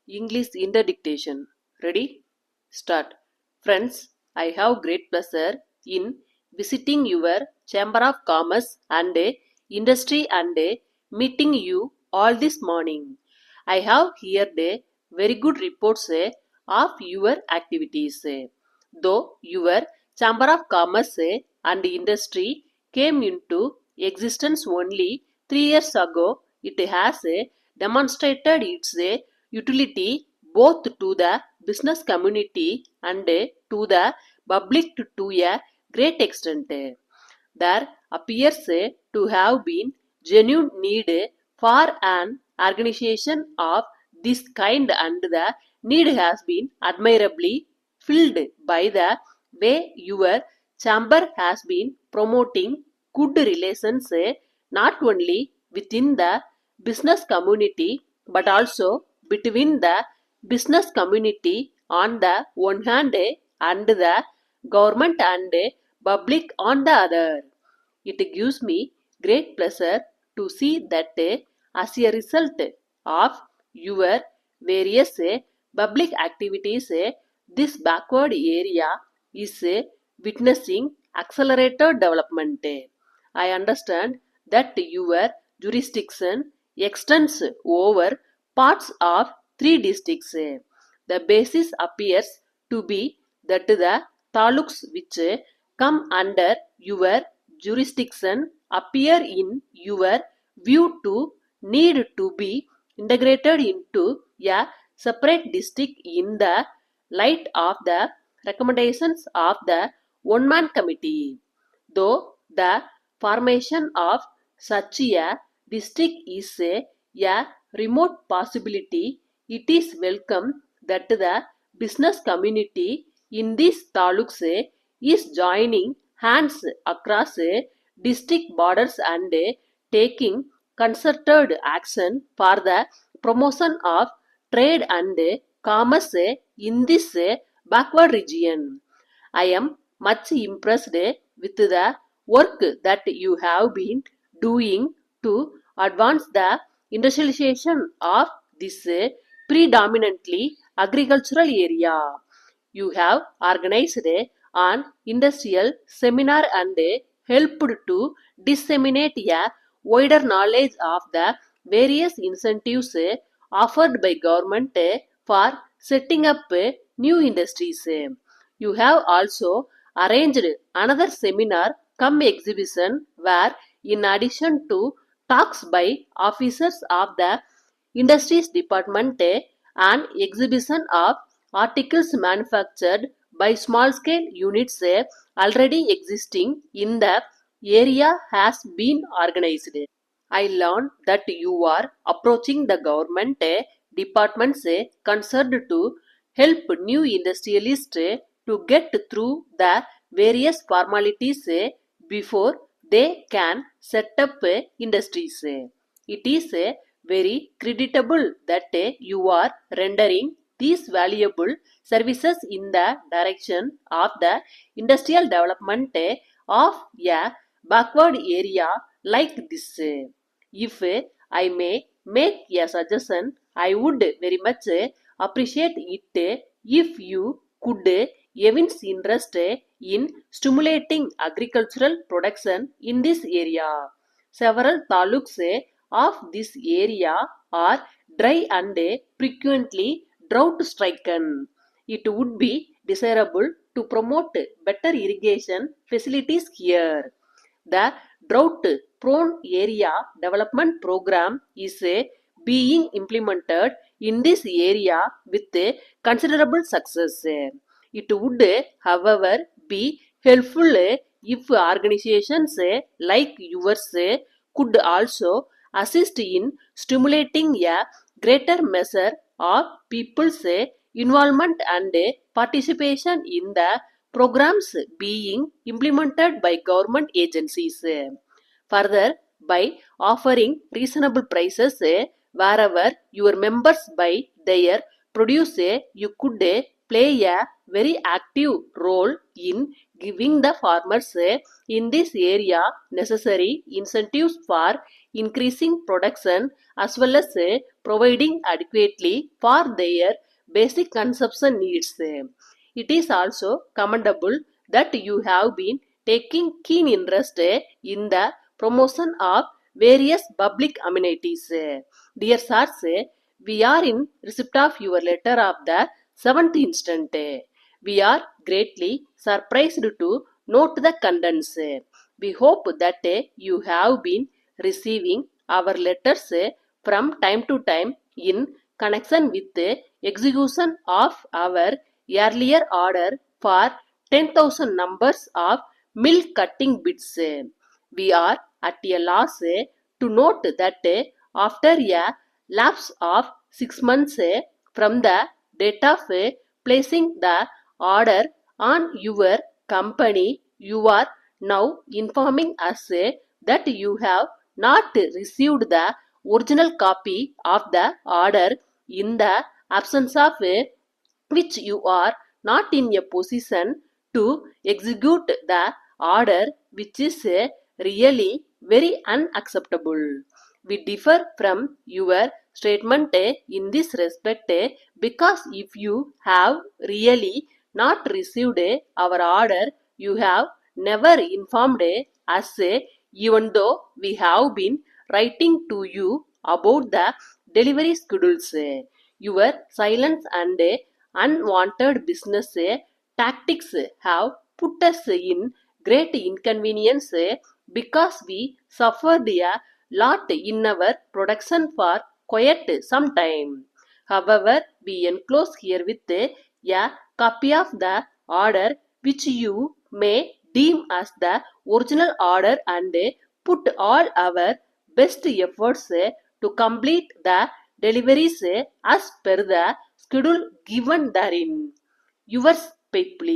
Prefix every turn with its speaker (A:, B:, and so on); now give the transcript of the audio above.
A: English interdictation. Ready? Start. Friends, I have great pleasure in visiting your Chamber of Commerce and Industry and meeting you all this morning. I have heard very good reports of your activities. Though your Chamber of Commerce and Industry came into existence only 3 years ago, it has demonstrated its utility both to the business community and to the public to a great extent. There appears to have been genuine need for an organization of this kind, and the need has been admirably filled by the way your chamber has been promoting good relations not only within the business community but also between the business community on the one hand and the government and public on the other. It gives me great pleasure to see that as a result of your various public activities, this backward area is witnessing accelerated development. I understand that your jurisdiction extends over parts of 3 districts. The basis appears to be that the taluks which come under your jurisdiction appear in your view to need to be integrated into a separate district in the light of the recommendations of the one-man committee. Though the formation of such a district is a remote possibility, it is welcome that the business community in these taluks is joining hands across district borders and taking concerted action for the promotion of trade and commerce in this backward region. I am much impressed with the work that you have been doing to advance the industrialization of this predominantly agricultural area. You have organized an industrial seminar and helped to disseminate a wider knowledge of the various incentives offered by government for setting up new industries. You have also arranged another seminar come exhibition where, in addition to talks by officers of the industries department, an exhibition of articles manufactured by small scale units already existing in the area has been organized. I learned that you are approaching the government departments concerned to help new industrialists to get through the various formalities before they can set up industries. It is very creditable that you are rendering these valuable services in the direction of the industrial development of a backward area like this. If I may make a suggestion, I would very much appreciate it if you could evince interest in stimulating agricultural production in this area. Several taluks of this area are dry and frequently drought stricken. It would be desirable to promote better irrigation facilities here. The drought prone area development program is being implemented in this area with considerable success. It would, however, be helpful if organizations like yours could also assist in stimulating a greater measure of people's involvement and participation in the programs being implemented by government agencies. Further, by offering reasonable prices wherever your members buy their produce, you could play a very active role in giving the farmers in this area necessary incentives for increasing production as well as providing adequately for their basic consumption needs. It is also commendable that you have been taking keen interest in the promotion of various public amenities. Dear sirs, we are in receipt of your letter of the 7th instant. We are greatly surprised to note the contents. We hope that you have been receiving our letters from time to time in connection with the execution of our earlier order for 10,000 numbers of milk cutting bits. We are at a loss to note that after a lapse of 6 months from the date of placing the order on your company, you are now informing us that you have not received the original copy of the order, in the absence of which you are not in a position to execute the order, which is really very unacceptable. We differ from your statement in this respect because if you have really not received our order, you have never informed us, even though we have been writing to you about the delivery schedules. Your silence and unwanted business tactics have put us in great inconvenience because we suffered a lot in our production for quite some time. However, we enclose here with a copy of the order which you may deem as the original order, and put all our best efforts to complete the deliveries as per the schedule given therein. Yours faithfully.